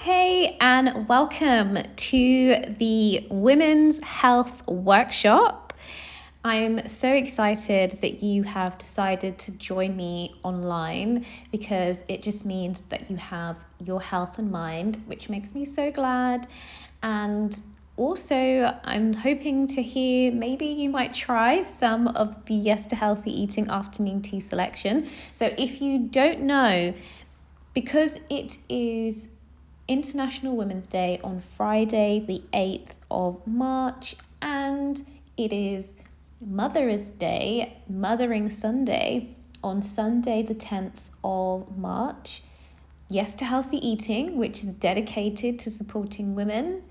Hey, and welcome to the Women's Health Workshop. I'm so excited that you have decided to join me online because it just means that you have your health in mind, which makes me so glad. And also, I'm hoping to hear maybe you might try some of the Yes to Healthy Eating afternoon tea selection. So if you don't know, because it is International Women's Day on Friday, the 8th of March, and it is Mother's Day, Mothering Sunday, on Sunday, the 10th of March. Yes to Healthy Eating, which is dedicated to supporting women.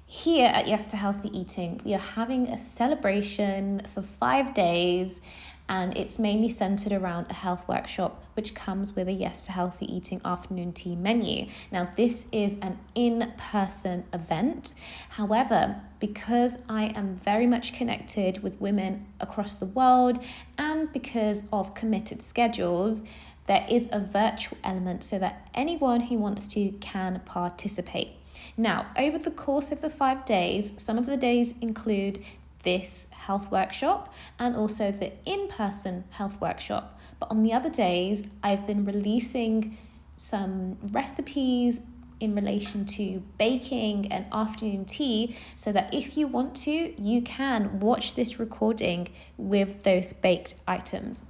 Here at Yes to Healthy Eating, we are having a celebration for 5 days, and it's mainly centered around a health workshop which comes with a Yes to Healthy Eating afternoon tea menu. Now, this is an in-person event. However, because I am very much connected with women across the world and because of committed schedules, there is a virtual element so that anyone who wants to can participate. Now, over the course of the 5 days, some of the days include this health workshop and also the in-person health workshop. But on the other days, I've been releasing some recipes in relation to baking and afternoon tea so that if you want to, you can watch this recording with those baked items.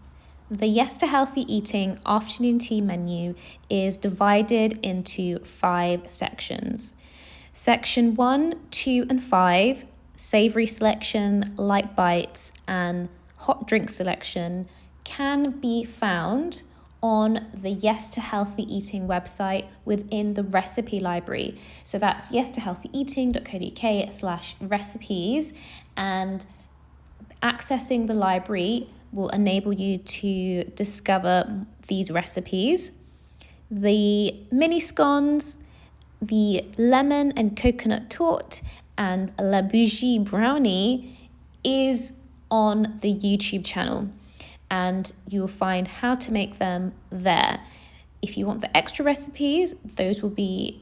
The Yes to Healthy Eating afternoon tea menu is divided into 5 sections. Section 1, 2, and 5, savory selection, light bites, and hot drink selection, can be found on the Yes to Healthy Eating website within the recipe library. So that's yestohealthyeating.co.uk/recipes, and accessing the library will enable you to discover these recipes. The mini scones, the lemon and coconut torte, and La Bougie brownie is on the YouTube channel, and you'll find how to make them there. If you want the extra recipes, those will be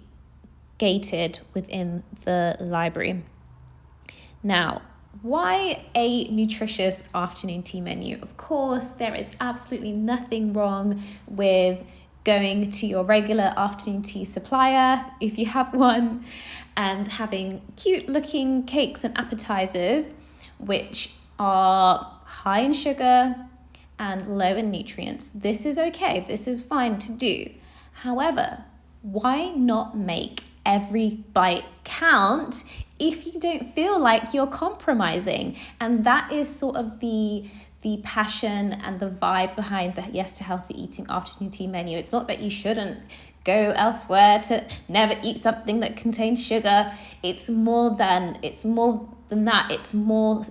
gated within the library. Now, why a nutritious afternoon tea menu? Of course, there is absolutely nothing wrong with going to your regular afternoon tea supplier, if you have one, and having cute looking cakes and appetizers, which are high in sugar and low in nutrients. This is okay, this is fine to do. However, why not make every bite count if you don't feel like you're compromising? And that is sort of the passion and the vibe behind the Yes to Healthy Eating afternoon tea menu. It's not that you shouldn't go elsewhere to never eat something that contains sugar. It's more than that. It's more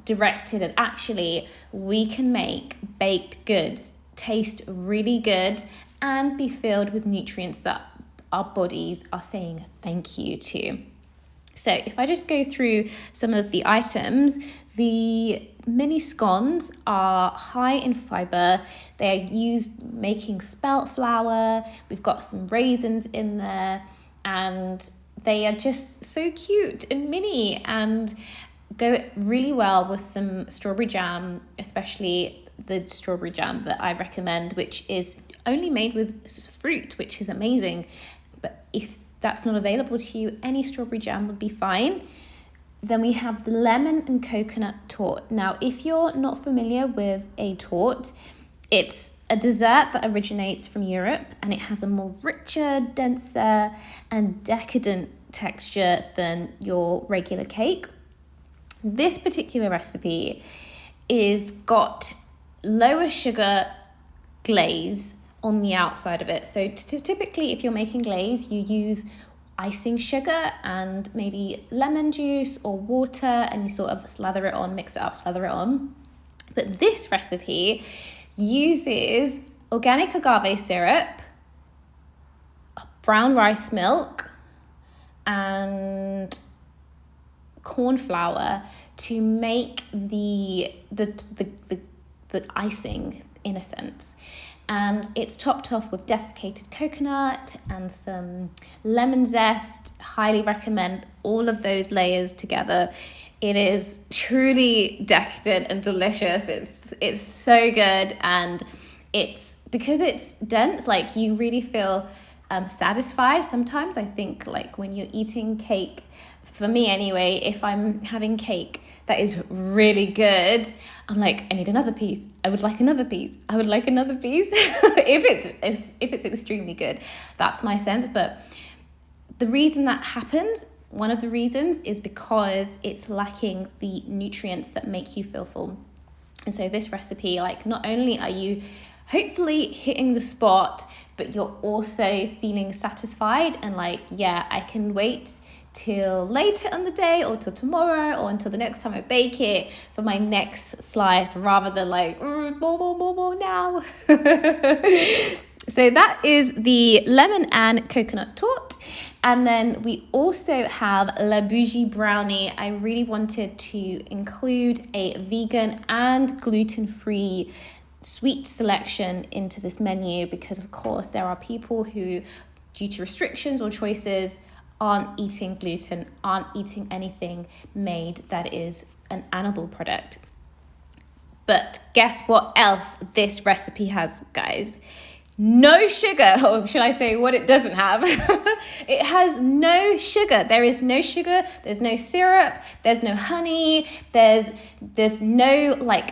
directed at actually we can make baked goods taste really good and be filled with nutrients that our bodies are saying thank you to. So if I just go through some of the items, the mini scones are high in fiber. They are used making spelt flour. We've got some raisins in there, and they are just so cute and mini and go really well with some strawberry jam, especially the strawberry jam that I recommend, which is only made with fruit, which is amazing. But if that's not available to you, any strawberry jam would be fine. Then we have the lemon and coconut torte. Now, if you're not familiar with a torte, it's a dessert that originates from Europe, and it has a more richer, denser, and decadent texture than your regular cake. This particular recipe is got lower sugar glaze on the outside of it. So typically, if you're making glaze, you use icing sugar and maybe lemon juice or water, and you sort of slather it on, mix it up, slather it on. But this recipe uses organic agave syrup, brown rice milk, and corn flour to make the icing, in a sense. And it's topped off with desiccated coconut and some lemon zest. Highly recommend all of those layers together. It is truly decadent and delicious. It's so good, and it's because it's dense, like you really feel satisfied. Sometimes I think like when you're eating cake, for me anyway, if I'm having cake that is really good, I'm like, I need another piece. I would like another piece. I would like another piece. if it's extremely good, that's my sense. But the reason that happens, one of the reasons, is because it's lacking the nutrients that make you feel full. And so this recipe, like, not only are you hopefully hitting the spot, but you're also feeling satisfied and like, yeah, I can wait till later in the day or till tomorrow or until the next time I bake it for my next slice, rather than like more now. So that is the lemon and coconut torte. And then we also have La Bougie brownie. I really wanted to include a vegan and gluten-free sweet selection into this menu because, of course, there are people who, due to restrictions or choices, aren't eating gluten, aren't eating anything made that is an animal product. But guess what else this recipe has, guys? No sugar, or should I say what it doesn't have? It has no sugar. There is no sugar, there's no syrup, there's no honey, there's no like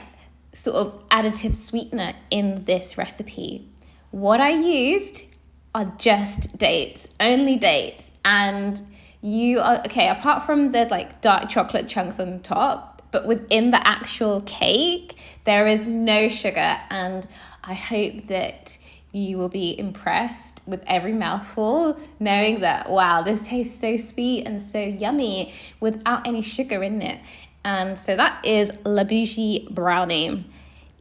sort of additive sweetener in this recipe. What I used are just dates, only dates. And you are, okay, apart from there's like dark chocolate chunks on top, but within the actual cake, there is no sugar. And I hope that you will be impressed with every mouthful, knowing that, wow, this tastes so sweet and so yummy without any sugar in it. And so that is La Bougie brownie.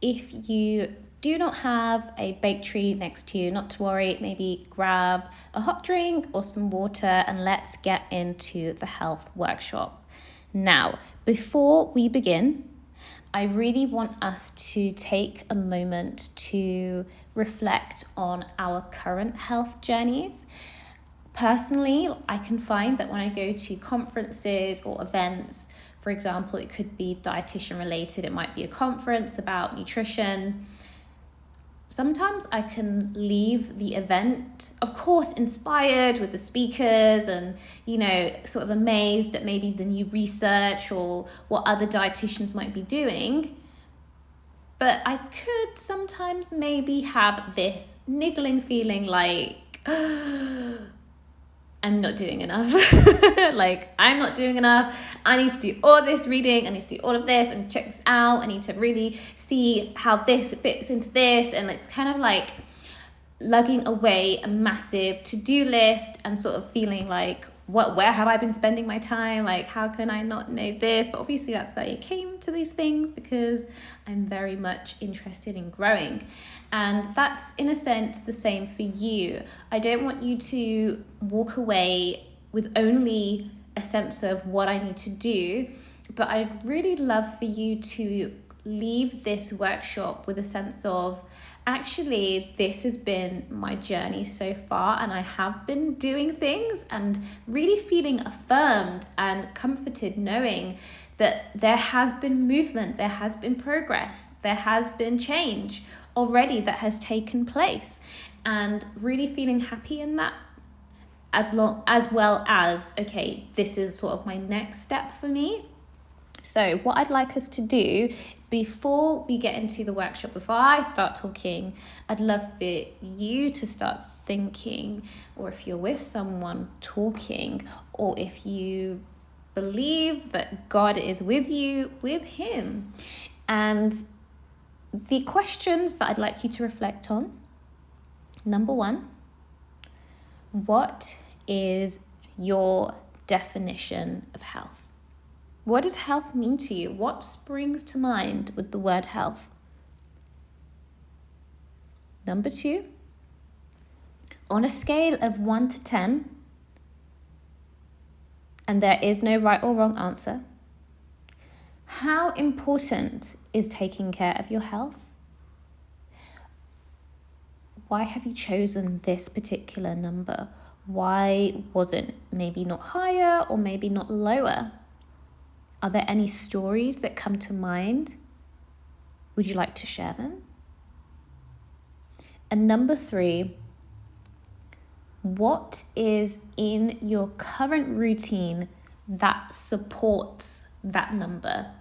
If you do not have a bakery next to you, not to worry, maybe grab a hot drink or some water and let's get into the health workshop. Now, before we begin, I really want us to take a moment to reflect on our current health journeys. Personally, I can find that when I go to conferences or events, for example, it could be dietitian related, it might be a conference about nutrition. Sometimes I can leave the event, of course, inspired with the speakers and, you know, sort of amazed at maybe the new research or what other dietitians might be doing. But I could sometimes maybe have this niggling feeling like, I'm not doing enough. Like, I'm not doing enough. I need to do all this reading. I need to do all of this and check this out. I need to really see how this fits into this. And it's kind of like lugging away a massive to-do list and sort of feeling like, where have I been spending my time? Like, how can I not know this? But obviously that's why I came to these things, because I'm very much interested in growing. And that's, in a sense, the same for you. I don't want you to walk away with only a sense of what I need to do, but I'd really love for you to leave this workshop with a sense of, actually, this has been my journey so far, and I have been doing things and really feeling affirmed and comforted knowing that there has been movement, there has been progress, there has been change already that has taken place, and really feeling happy in that, as well as, okay, this is sort of my next step for me. So what I'd like us to do before we get into the workshop, before I start talking, I'd love for you to start thinking, or if you're with someone talking, or if you believe that God is with you, with him. And the questions that I'd like you to reflect on: number one, what is your definition of health? What does health mean to you? What springs to mind with the word health? Number two, on a scale of 1 to 10, and there is no right or wrong answer, how important is taking care of your health? why have you chosen this particular number? Why was it maybe not higher or maybe not lower? Are there any stories that come to mind? Would you like to share them? And number 3, what is in your current routine that supports that number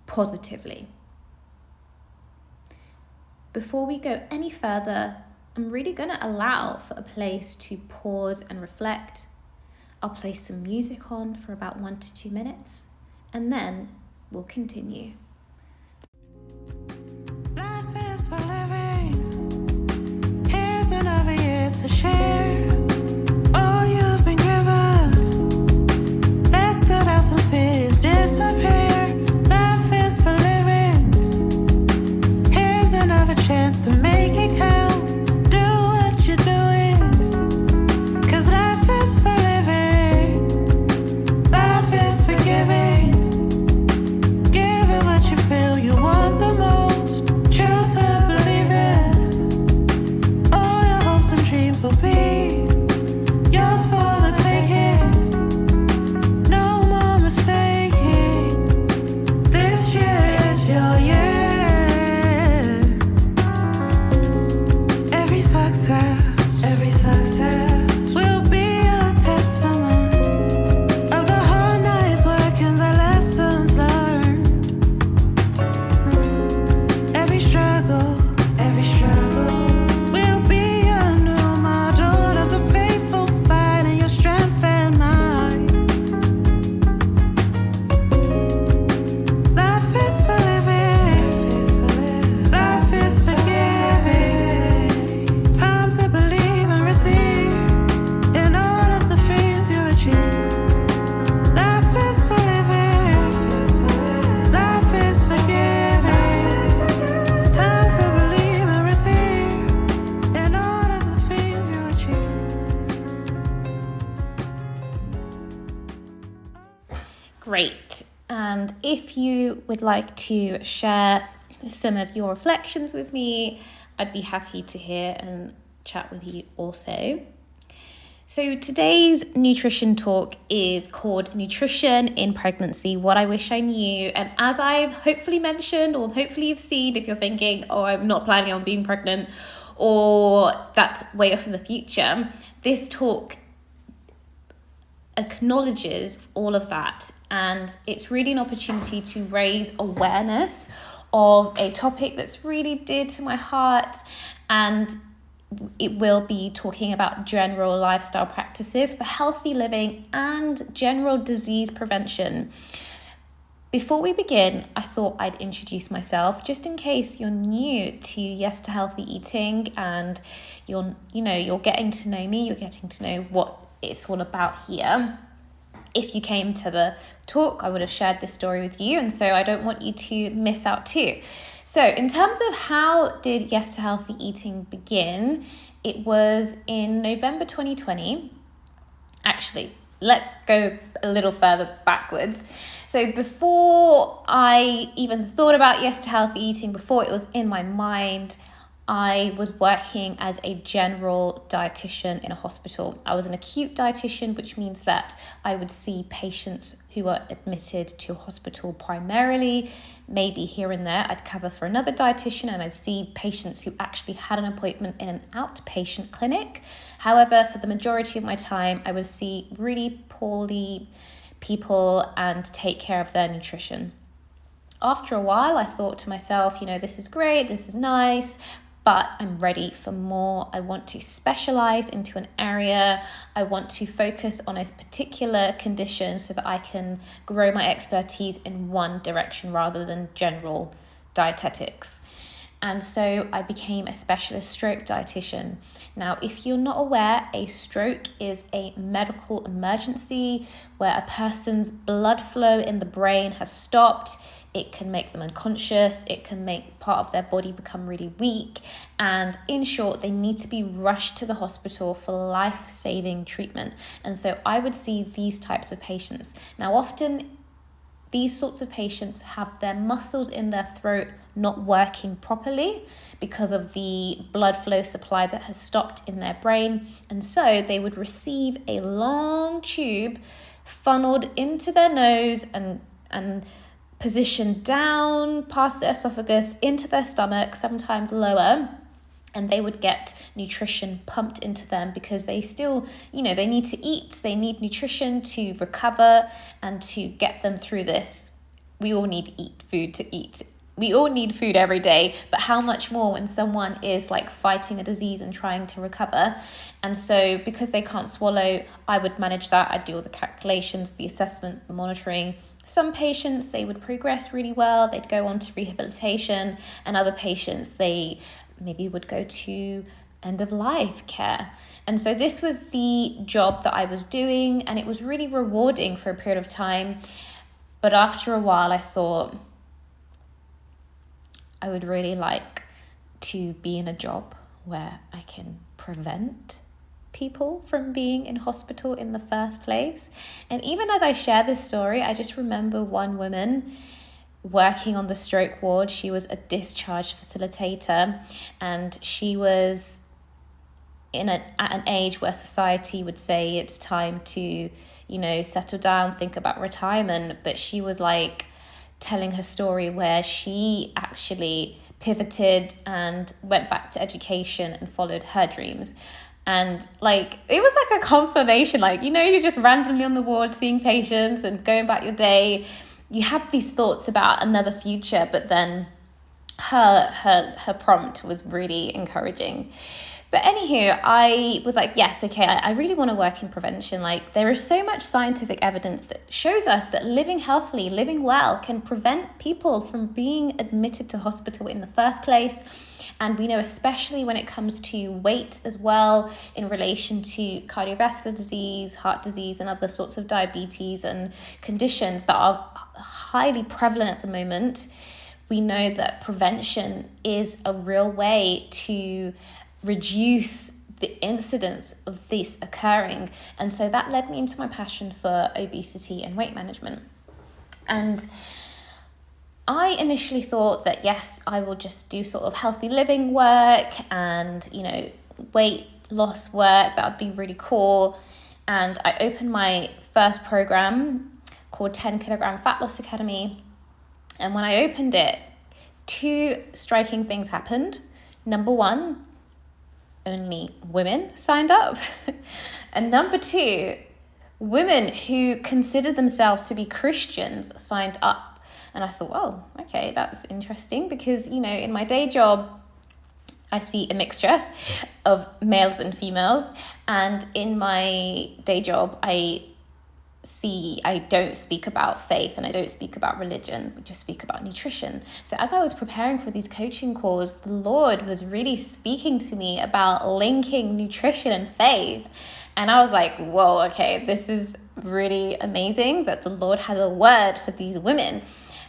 positively? Before we go any further, I'm really going to allow for a place to pause and reflect. I'll play some music on for about 1 to 2 minutes, and then we'll continue. Life is for living. Here's another year to share. All you've been given. Let the doubts and fears disappear. Life is for living. Here's another chance to make it count. Do what you're doing. 'Cause life is for living. Life is for giving. Give it what you feel you want the most. Choose to believe it. All your hopes and dreams will be yours for the taking. No more mistaking. This year is your year. Every success will be a testament of the hard nights work and the lessons learned. Every struggle will be a new model of the faithful fight and your strength and mind. Life is for living. Life is for giving. Time to believe and receive in all of the things you achieve. Life is for living. Life is for giving. Time to believe and receive in all of the things you achieve. Great. And if you would like to share some of your reflections with me, I'd be happy to hear and chat with you also. So today's nutrition talk is called Nutrition in Pregnancy, What I Wish I Knew. And as I've hopefully mentioned, or hopefully you've seen, if you're thinking, oh, I'm not planning on being pregnant, or that's way off in the future, this talk acknowledges all of that, and it's really an opportunity to raise awareness of a topic that's really dear to my heart. And it will be talking about general lifestyle practices for healthy living and general disease prevention. Before we begin, I thought I'd introduce myself just in case you're new to Yes to Healthy Eating and you're getting to know me, you're getting to know what it's all about here. If you came to the talk, I would have shared this story with you, and so I don't want you to miss out too. So in terms of how did Yes to Healthy Eating begin, it was in November 2020. Actually, let's go a little further backwards. So before I even thought about Yes to Healthy Eating, before it was in my mind, I was working as a general dietitian in a hospital. I was an acute dietitian, which means that I would see patients who were admitted to a hospital primarily. Maybe here and there I'd cover for another dietitian, and I'd see patients who actually had an appointment in an outpatient clinic. However, for the majority of my time, I would see really poorly people and take care of their nutrition. After a while, I thought to myself, this is great, this is nice, but I'm ready for more. I want to specialize into an area. I want to focus on a particular condition so that I can grow my expertise in one direction rather than general dietetics. And so I became a specialist stroke dietitian. Now, if you're not aware, a stroke is a medical emergency where a person's blood flow in the brain has stopped. It can make them unconscious. It can make part of their body become really weak. And in short, they need to be rushed to the hospital for life-saving treatment. And so I would see these types of patients. Now, often these sorts of patients have their muscles in their throat not working properly because of the blood flow supply that has stopped in their brain. And so they would receive a long tube funneled into their nose and positioned down past the esophagus into their stomach, sometimes lower, and they would get nutrition pumped into them because they still, they need to eat, they need nutrition to recover and to get them through this. We all need food to eat. We all need food every day, but how much more when someone is like fighting a disease and trying to recover? And so because they can't swallow, I would manage that. I'd do all the calculations, the assessment, the monitoring. Some patients, they would progress really well. They'd go on to rehabilitation, and other patients, they maybe would go to end of life care. And so this was the job that I was doing, and it was really rewarding for a period of time. But after a while, I thought I would really like to be in a job where I can prevent people from being in hospital in the first place. And even as I share this story, I just remember one woman working on the stroke ward. She was a discharge facilitator, and she was at an age where society would say it's time to, settle down, think about retirement. But she was like telling her story where she actually pivoted and went back to education and followed her dreams. And it was like a confirmation, you're just randomly on the ward seeing patients and going about your day. You have these thoughts about another future, but then her prompt was really encouraging. But anywho, I was like, yes, okay, I really want to work in prevention. There is so much scientific evidence that shows us that living healthily, living well can prevent people from being admitted to hospital in the first place. And we know, especially when it comes to weight as well, in relation to cardiovascular disease, heart disease, and other sorts of diabetes and conditions that are highly prevalent at the moment, we know that prevention is a real way to reduce the incidence of this occurring. And so that led me into my passion for obesity and weight management. And I initially thought that, yes, I will just do sort of healthy living work and, weight loss work. That would be really cool. And I opened my first program called 10 Kilogram Fat Loss Academy. And when I opened it, two striking things happened. Number one, only women signed up. And number two, women who consider themselves to be Christians signed up. And I thought, oh, okay, that's interesting because, in my day job, I see a mixture of males and females. And in my day job, I don't speak about faith and I don't speak about religion. We just speak about nutrition. So as I was preparing for these coaching calls, the Lord was really speaking to me about linking nutrition and faith. And I was like, whoa, okay, this is really amazing that the Lord has a word for these women.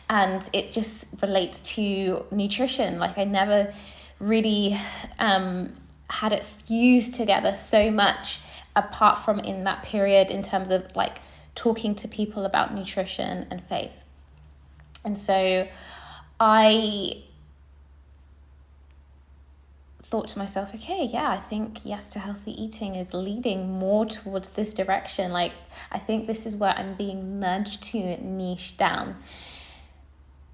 And it just relates to nutrition. I never really had it fused together so much apart from in that period in terms of talking to people about nutrition and faith. And so I thought to myself, okay, yeah, I think Yes to Healthy Eating is leading more towards this direction. I think this is where I'm being nudged to niche down.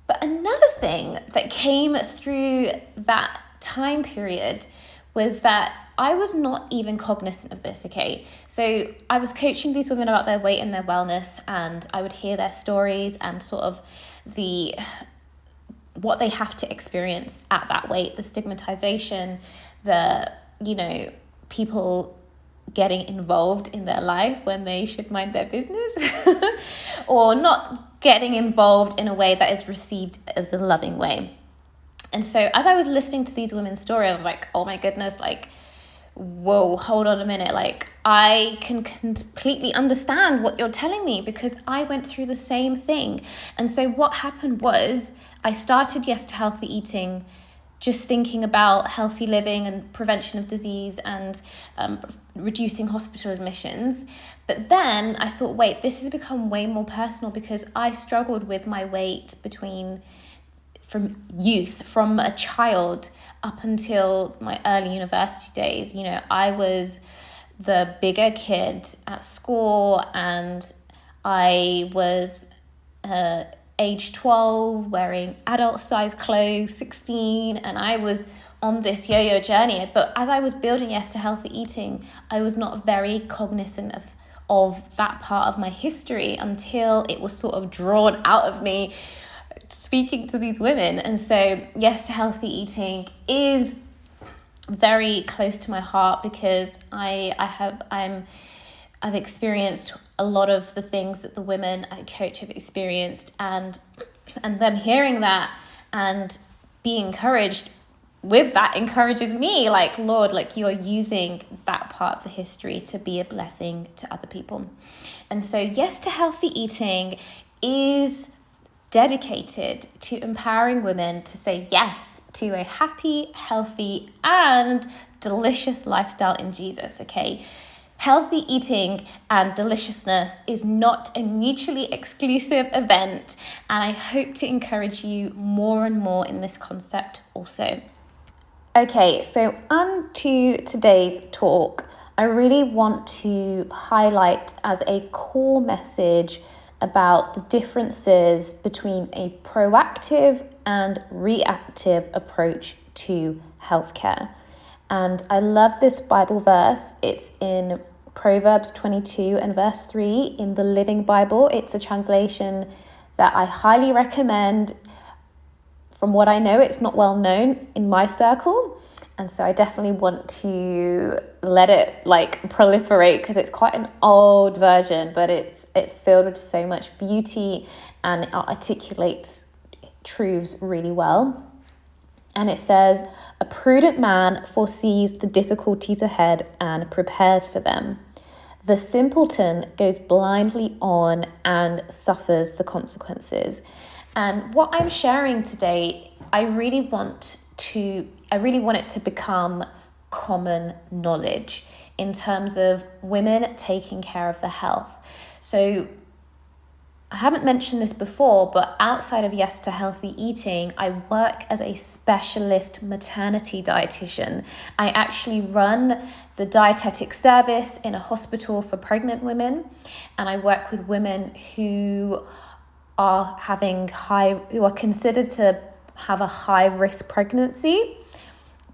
But another thing that came through that time period was that I was not even cognizant of this, okay? So I was coaching these women about their weight and their wellness, and I would hear their stories and sort of what they have to experience at that weight, the stigmatization, people getting involved in their life when they should mind their business or not getting involved in a way that is received as a loving way. And so as I was listening to these women's stories, I was like, oh my goodness, whoa, hold on a minute. I can completely understand what you're telling me because I went through the same thing. And so what happened was I started Yes to Healthy Eating, just thinking about healthy living and prevention of disease and reducing hospital admissions. But then I thought, wait, this has become way more personal because I struggled with my weight from youth, from a child up until my early university days. You know, I was the bigger kid at school, and I was age 12 wearing adult size clothes, 16, and I was on this yo-yo journey. But as I was building Yes to Healthy Eating, I was not very cognizant of that part of my history until it was sort of drawn out of me speaking to these women. And so Yes to Healthy Eating is very close to my heart because I've experienced a lot of the things that the women I coach have experienced, and them hearing that and being encouraged with that encourages me, like, Lord, like, you're using that part of the history to be a blessing to other people. And so Yes to Healthy Eating is dedicated to empowering women to say yes to a happy, healthy, and delicious lifestyle in Jesus, okay? Healthy eating and deliciousness is not a mutually exclusive event, and I hope to encourage you more and more in this concept also. Okay, so on to today's talk. I really want to highlight as a core message about the differences between a proactive and reactive approach to healthcare. And I love this Bible verse. It's in Proverbs 22 and verse 3 in the Living Bible. It's a translation that I highly recommend. From what I know, it's not well known in my circle. And so I definitely want to let it like proliferate because it's quite an old version, but it's filled with so much beauty and it articulates truths really well. And it says, "A prudent man foresees the difficulties ahead and prepares for them. The simpleton goes blindly on and suffers the consequences." And what I'm sharing today, I really want it to become common knowledge in terms of women taking care of their health. So I haven't mentioned this before, but outside of Yes to Healthy Eating, I work as a specialist maternity dietitian. I actually run the dietetic service in a hospital for pregnant women, and I work with women who are considered to have a high risk pregnancy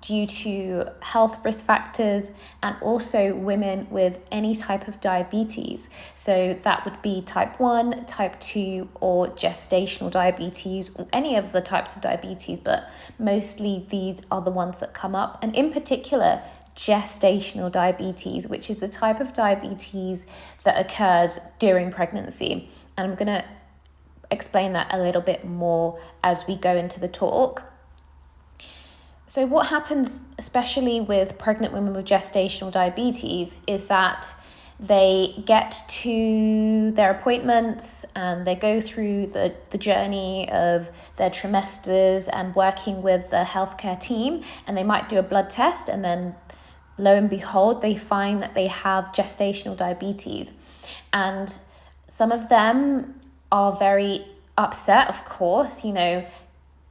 due to health risk factors, and also women with any type of diabetes. So that would be type 1, type 2, or gestational diabetes, or any of the types of diabetes, but mostly these are the ones that come up. And in particular, gestational diabetes, which is the type of diabetes that occurs during pregnancy. And I'm going to explain that a little bit more as we go into the talk. So what happens, especially with pregnant women with gestational diabetes, is that they get to their appointments and they go through the journey of their trimesters and working with the healthcare team, and they might do a blood test, and then lo and behold, they find that they have gestational diabetes. And some of them are very upset, of course. You know,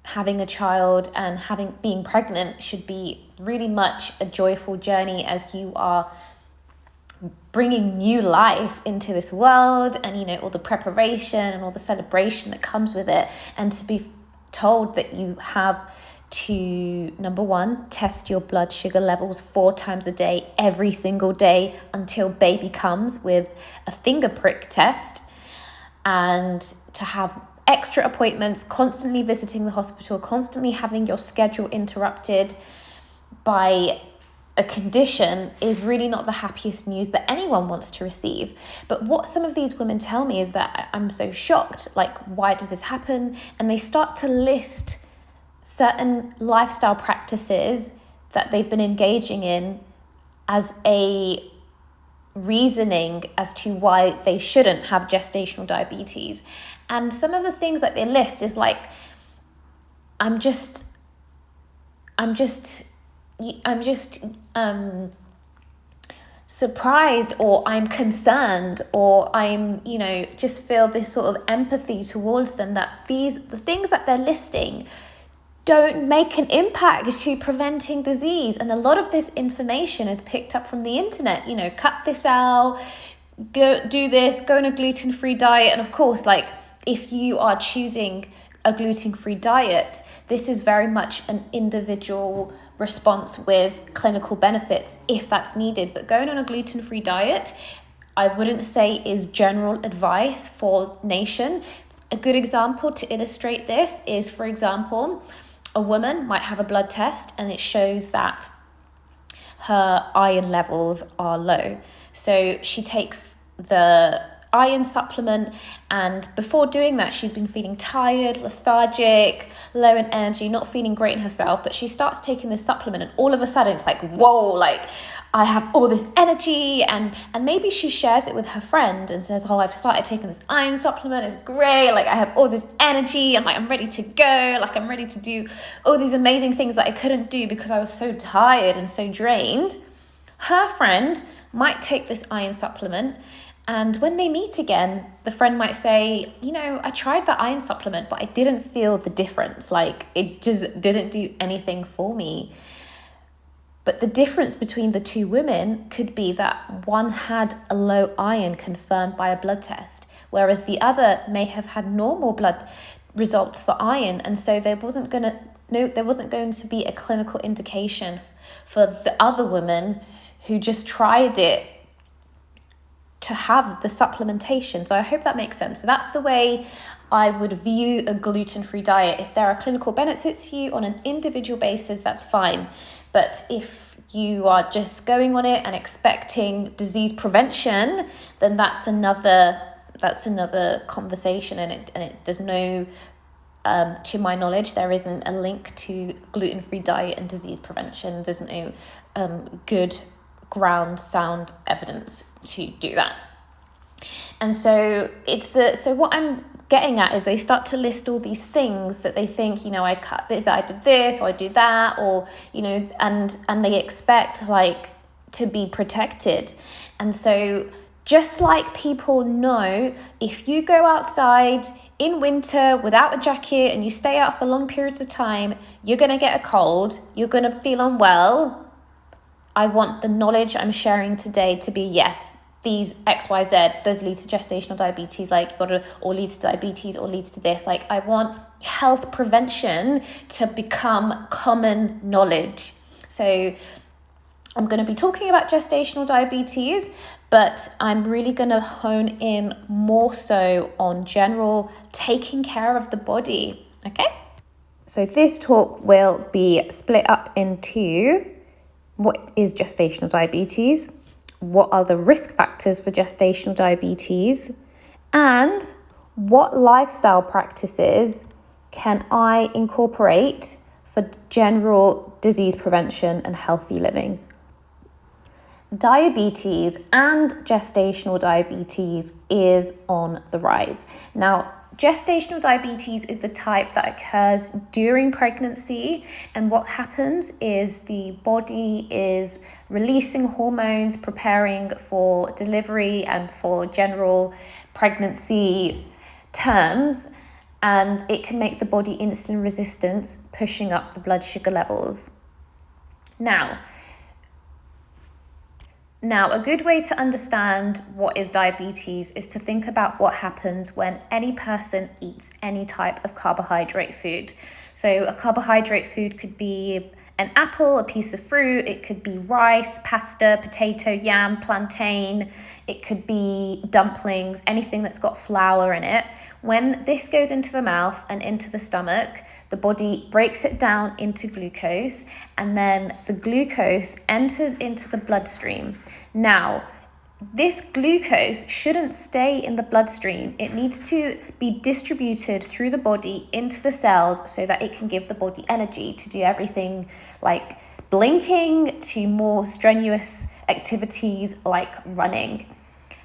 having a child and being pregnant should be really much a joyful journey as you are bringing new life into this world, and, you know, all the preparation and all the celebration that comes with it. And to be told that you have to, number one, test your blood sugar levels 4 times a day, every single day until baby comes, with a finger prick test, and to have extra appointments, constantly visiting the hospital, constantly having your schedule interrupted by a condition, is really not the happiest news that anyone wants to receive. But what some of these women tell me is that I'm so shocked, like, why does this happen? And they start to list certain lifestyle practices that they've been engaging in as a reasoning as to why they shouldn't have gestational diabetes. And some of the things that they list is like, I'm just surprised, or I'm concerned, or I'm, you know, just feel this sort of empathy towards them, that the things that they're listing don't make an impact to preventing disease. And a lot of this information is picked up from the internet. You know, cut this out, go do this, go on a gluten-free diet. And of course, like, if you are choosing a gluten-free diet, this is very much an individual response with clinical benefits if that's needed. But going on a gluten-free diet, I wouldn't say is general advice for nation. A good example to illustrate this is, for example, a woman might have a blood test and it shows that her iron levels are low. So she takes the iron supplement, and before doing that she's been feeling tired, lethargic, low in energy, not feeling great in herself. But she starts taking this supplement and all of a sudden it's like, whoa, like I have all this energy. And maybe she shares it with her friend and says, oh, I've started taking this iron supplement, it's great, like I have all this energy and like I'm ready to go, like I'm ready to do all these amazing things that I couldn't do because I was so tired and so drained. Her friend might take this iron supplement, and when they meet again, the friend might say, you know, I tried the iron supplement, but I didn't feel the difference. Like, it just didn't do anything for me. But the difference between the two women could be that one had a low iron confirmed by a blood test, whereas the other may have had normal blood results for iron. And so there wasn't going to be a clinical indication for the other woman who just tried it to have the supplementation. So I hope that makes sense. So that's the way I would view a gluten-free diet. If there are clinical benefits for you on an individual basis, that's fine. But if you are just going on it and expecting disease prevention, then that's another conversation, and it does no to my knowledge, there isn't a link to gluten-free diet and disease prevention. There's no good ground sound evidence to do that. And so so what I'm getting at is they start to list all these things that they think, you know, I cut this, I did this, or I do that, or, you know, and they expect like to be protected. And so just like people know, if you go outside in winter without a jacket and you stay out for long periods of time, you're going to get a cold, you're going to feel unwell. I want the knowledge I'm sharing today to be, yes, these XYZ does lead to gestational diabetes, like or leads to diabetes or leads to this. Like, I want health prevention to become common knowledge. So I'm going to be talking about gestational diabetes, but I'm really going to hone in more so on general taking care of the body, okay? So this talk will be split up into what is gestational diabetes, what are the risk factors for gestational diabetes, and what lifestyle practices can I incorporate for general disease prevention and healthy living. Diabetes and gestational diabetes is on the rise. Now, gestational diabetes is the type that occurs during pregnancy, and what happens is the body is releasing hormones, preparing for delivery and for general pregnancy terms, and it can make the body insulin resistant, pushing up the blood sugar levels. Now, a good way to understand what is diabetes is to think about what happens when any person eats any type of carbohydrate food. So a carbohydrate food could be an apple, a piece of fruit, it could be rice, pasta, potato, yam, plantain, it could be dumplings, anything that's got flour in it. When this goes into the mouth and into the stomach, the body breaks it down into glucose, and then the glucose enters into the bloodstream. Now, this glucose shouldn't stay in the bloodstream. It needs to be distributed through the body into the cells so that it can give the body energy to do everything like blinking to more strenuous activities like running.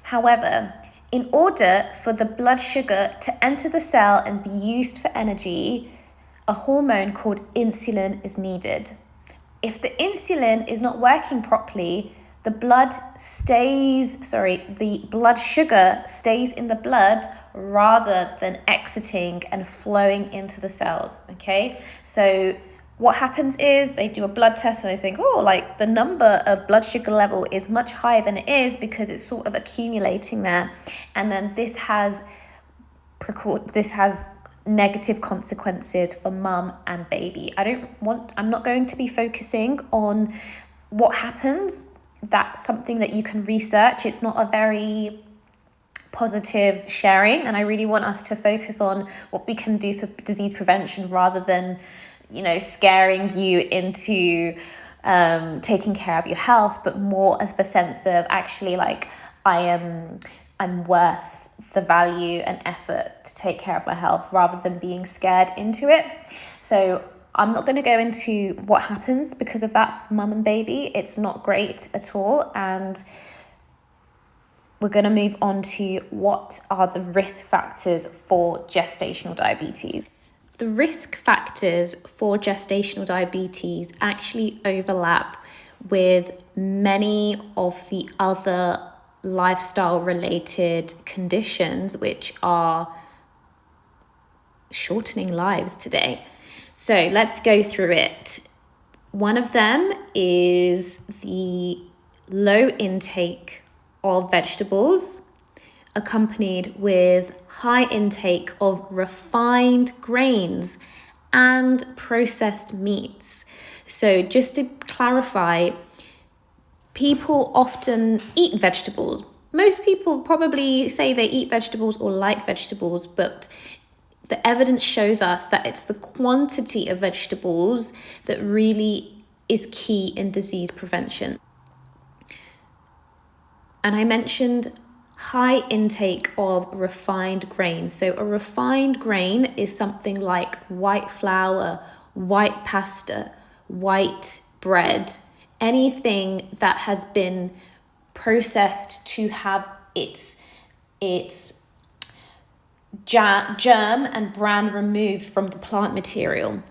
However, in order for the blood sugar to enter the cell and be used for energy, a hormone called insulin is needed. If the insulin is not working properly, the blood sugar stays in the blood rather than exiting and flowing into the cells, okay? So what happens is they do a blood test and they think, oh, like the number of blood sugar level is much higher than it is because it's sort of accumulating there. And then this has negative consequences for mum and baby. I'm not going to be focusing on what happens. That's something that you can research. It's not a very positive sharing, and I really want us to focus on what we can do for disease prevention rather than scaring you into taking care of your health, but more as the sense of actually like I'm worth the value and effort to take care of my health rather than being scared into it. So I'm not going to go into what happens because of that for mum and baby. It's not great at all, and we're going to move on to what are the risk factors for gestational diabetes. The risk factors for gestational diabetes actually overlap with many of the other lifestyle-related conditions which are shortening lives today. So let's go through it. One of them is the low intake of vegetables, accompanied with high intake of refined grains and processed meats. So just to clarify, people often eat vegetables. Most people probably say they eat vegetables or like vegetables, but the evidence shows us that it's the quantity of vegetables that really is key in disease prevention. And I mentioned high intake of refined grains. So a refined grain is something like white flour, white pasta, white bread, anything that has been processed to have its germ and bran removed from the plant material.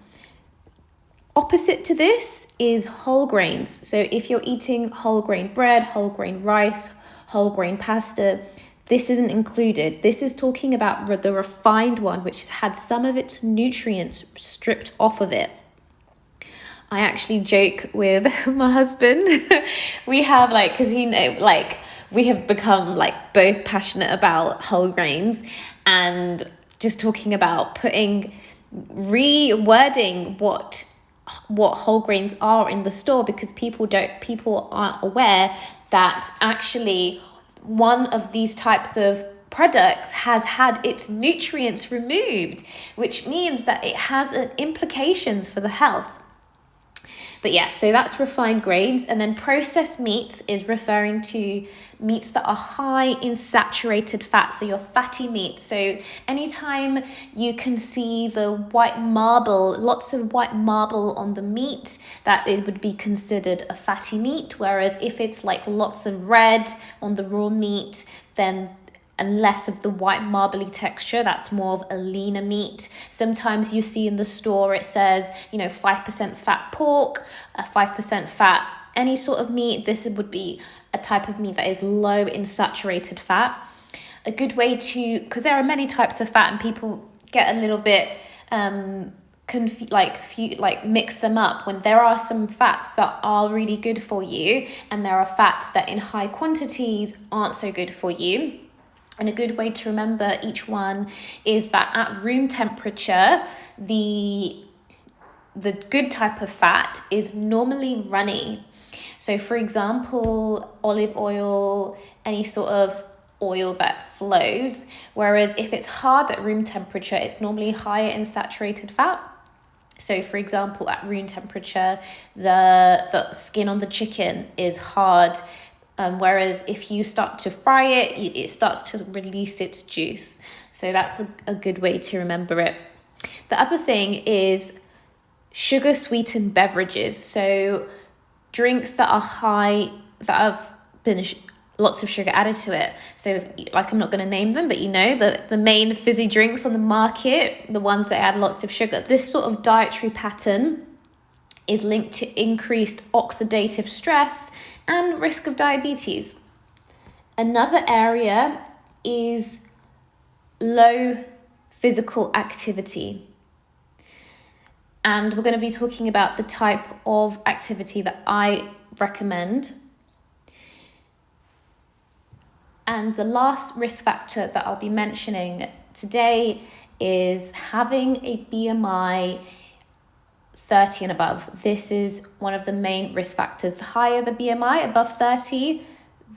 Opposite to this is whole grains. So if you're eating whole grain bread, whole grain rice, whole grain pasta, this isn't included. This is talking about the refined one, which has had some of its nutrients stripped off of it. I actually joke with my husband. We have because we have become both passionate about whole grains, and just talking about rewording what whole grains are in the store, because people aren't aware that actually one of these types of products has had its nutrients removed, which means that it has implications for the health. But yeah, so that's refined grains. And then processed meats is referring to meats that are high in saturated fat, so your fatty meats. So anytime you can see the white marble, lots of white marble on the meat, that it would be considered a fatty meat. Whereas if it's lots of red on the raw meat, then and less of the white marbly texture, that's more of a leaner meat. Sometimes you see in the store it says 5% fat pork, 5% fat any sort of meat. This would be a type of meat that is low in saturated fat. A good way to, because there are many types of fat and people get a little bit mix them up, when there are some fats that are really good for you and there are fats that in high quantities aren't so good for you. And a good way to remember each one is that at room temperature, the good type of fat is normally runny. So for example, olive oil, any sort of oil that flows, whereas if it's hard at room temperature, it's normally higher in saturated fat. So for example, at room temperature, the skin on the chicken is hard, whereas if you start to fry it, it starts to release its juice. So that's a good way to remember it. The other thing is sugar sweetened beverages. So drinks that are high, that have been lots of sugar added to it. So I'm not going to name them, but the main fizzy drinks on the market, the ones that add lots of sugar. This sort of dietary pattern is linked to increased oxidative stress and risk of diabetes. Another area is low physical activity. And we're going to be talking about the type of activity that I recommend. And the last risk factor that I'll be mentioning today is having a BMI 30 and above. This is one of the main risk factors. The higher the BMI, above 30,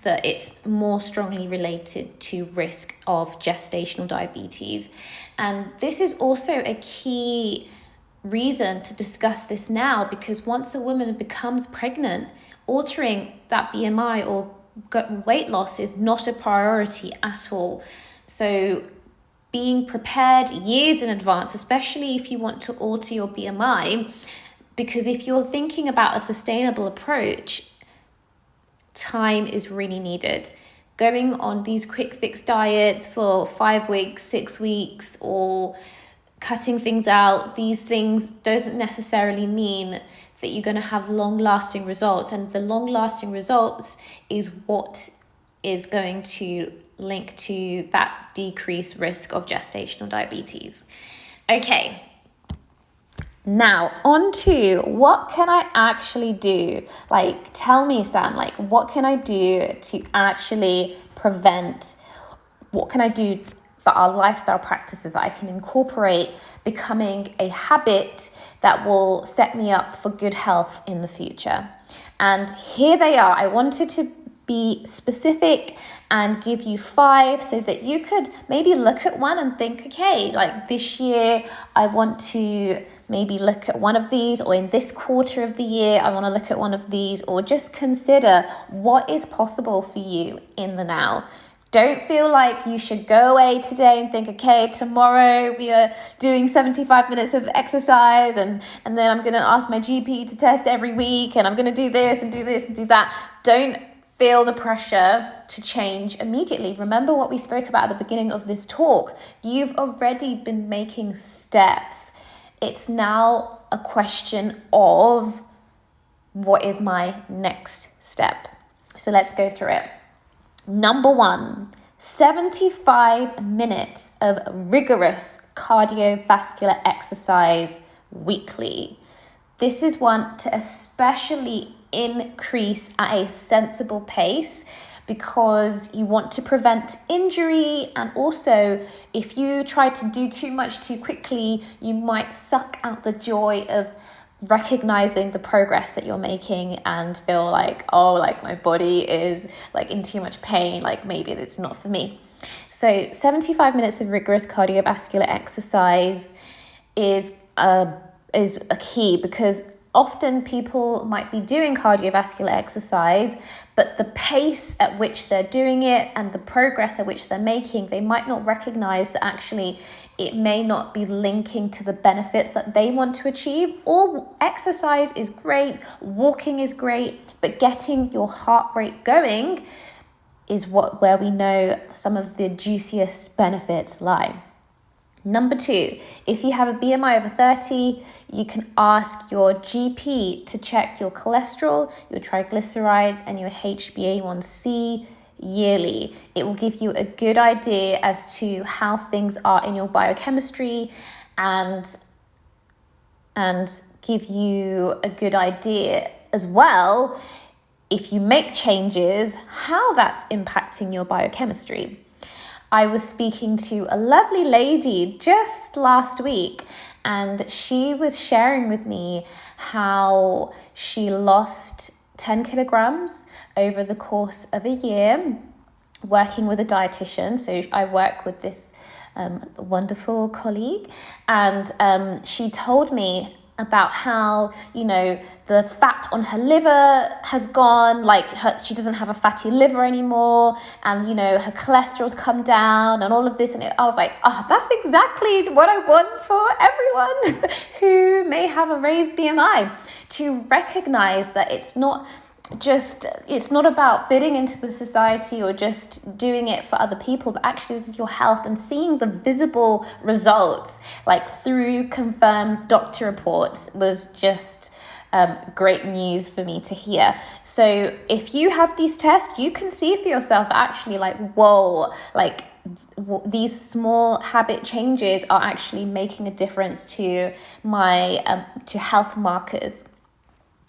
it's more strongly related to risk of gestational diabetes. And this is also a key reason to discuss this now, because once a woman becomes pregnant, altering that BMI or weight loss is not a priority at all. So being prepared years in advance, especially if you want to alter your BMI, because if you're thinking about a sustainable approach, time is really needed. Going on these quick fix diets for 5 weeks, 6 weeks, or cutting things out, these things doesn't necessarily mean that you're going to have long-lasting results. And the long-lasting results is what is going to link to that decreased risk of gestational diabetes. Okay. Now, on to what can I actually do? Like, tell me, Sam, like, what can I do to actually prevent? What can I do that are lifestyle practices that I can incorporate becoming a habit that will set me up for good health in the future? And here they are. I wanted to be specific and give you 5 so that you could maybe look at one and think, okay, like this year I want to maybe look at one of these, or in this quarter of the year I want to look at one of these, or just consider what is possible for you in the now. Don't feel like you should go away today and think, okay, tomorrow we are doing 75 minutes of exercise and then I'm going to ask my GP to test every week and I'm going to do this and do this and do that. Don't feel the pressure to change immediately. Remember what we spoke about at the beginning of this talk. You've already been making steps. It's now a question of what is my next step. So let's go through it. Number 1, 75 minutes of rigorous cardiovascular exercise weekly. This is one to especially increase at a sensible pace, because you want to prevent injury, and also if you try to do too much too quickly, you might suck out the joy of recognizing the progress that you're making and feel like, oh, like my body is like in too much pain, like maybe it's not for me. So 75 minutes of rigorous cardiovascular exercise is a key, because often people might be doing cardiovascular exercise, but the pace at which they're doing it and the progress at which they're making, they might not recognize that actually it may not be linking to the benefits that they want to achieve. Or exercise is great, walking is great, but getting your heart rate going is where we know some of the juiciest benefits lie. Number 2, if you have a BMI over 30, you can ask your GP to check your cholesterol, your triglycerides, and your HbA1c yearly. It will give you a good idea as to how things are in your biochemistry and give you a good idea as well, if you make changes, how that's impacting your biochemistry. I was speaking to a lovely lady just last week, and she was sharing with me how she lost 10 kilograms over the course of a year working with a dietitian. So I work with this wonderful colleague, and she told me about how, you know, the fat on her liver has gone, like she doesn't have a fatty liver anymore, and, you know, her cholesterol's come down and all of this. And I was like, oh, that's exactly what I want for everyone who may have a raised BMI, to recognize that it's not about fitting into the society or just doing it for other people, but actually this is your health, and seeing the visible results, like through confirmed doctor reports, was just great news for me to hear. So if you have these tests, you can see for yourself actually like, whoa, like these small habit changes are actually making a difference to my to health markers.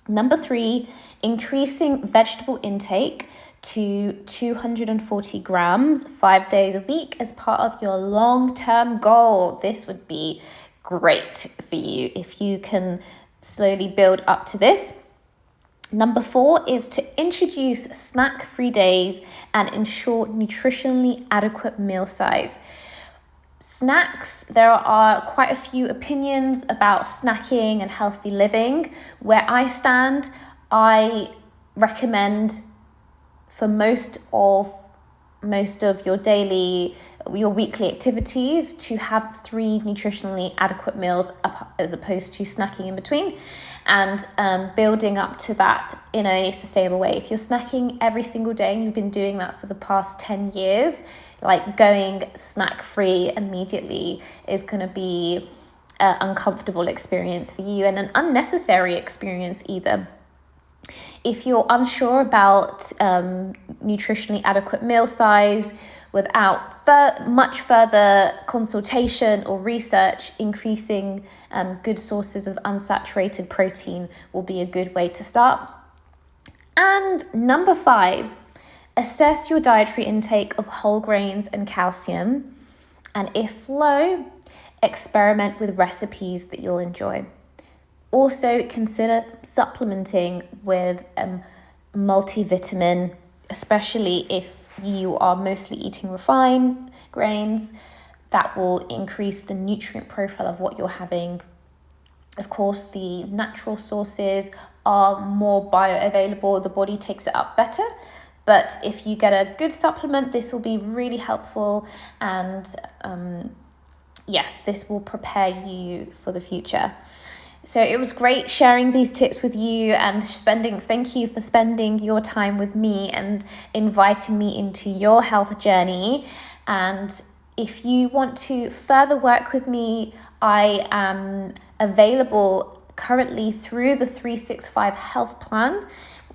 Number 3, increasing vegetable intake to 240 grams 5 days a week as part of your long-term goal. This would be great for you if you can slowly build up to this. Number 4 is to introduce snack-free days and ensure nutritionally adequate meal size. Snacks, there are quite a few opinions about snacking and healthy living. Where I stand, I recommend for most of your weekly activities to have 3 nutritionally adequate meals as opposed to snacking in between, and building up to that in a sustainable way. If you're snacking every single day and you've been doing that for the past 10 years, like going snack free immediately is going to be an uncomfortable experience for you and an unnecessary experience either. If you're unsure about nutritionally adequate meal size, without much further consultation or research, increasing good sources of unsaturated protein will be a good way to start. And number 5, assess your dietary intake of whole grains and calcium. And if low, experiment with recipes that you'll enjoy. Also, consider supplementing with multivitamin, especially if you are mostly eating refined grains. That will increase the nutrient profile of what you're having. Of course, the natural sources are more bioavailable. The body takes it up better. But if you get a good supplement, this will be really helpful. And yes, this will prepare you for the future. So it was great sharing these tips with you and thank you for spending your time with me and inviting me into your health journey. And if you want to further work with me, I am available currently through the 365 Health Plan,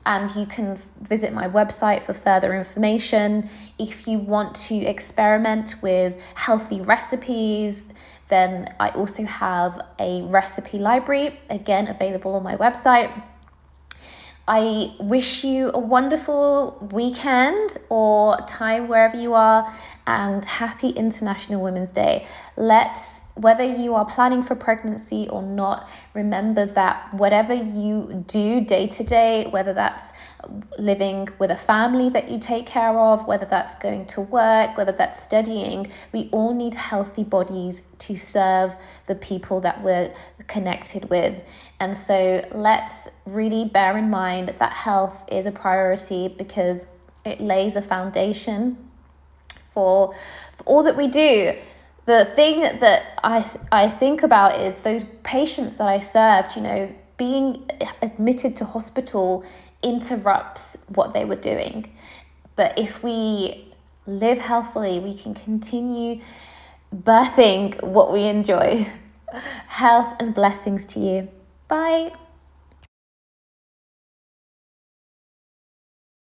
and you can visit my website for further information. If you want to experiment with healthy recipes, then I also have a recipe library, again, available on my website. I wish you a wonderful weekend or time wherever you are, and happy International Women's Day. Whether you are planning for pregnancy or not, remember that whatever you do day to day, whether that's living with a family that you take care of, whether that's going to work, whether that's studying, we all need healthy bodies to serve the people that we're connected with. And so let's really bear in mind that health is a priority, because it lays a foundation for all that we do. The thing that I think about is those patients that I served, being admitted to hospital interrupts what they were doing. But if we live healthily, we can continue birthing what we enjoy. Health and blessings to you. Bye.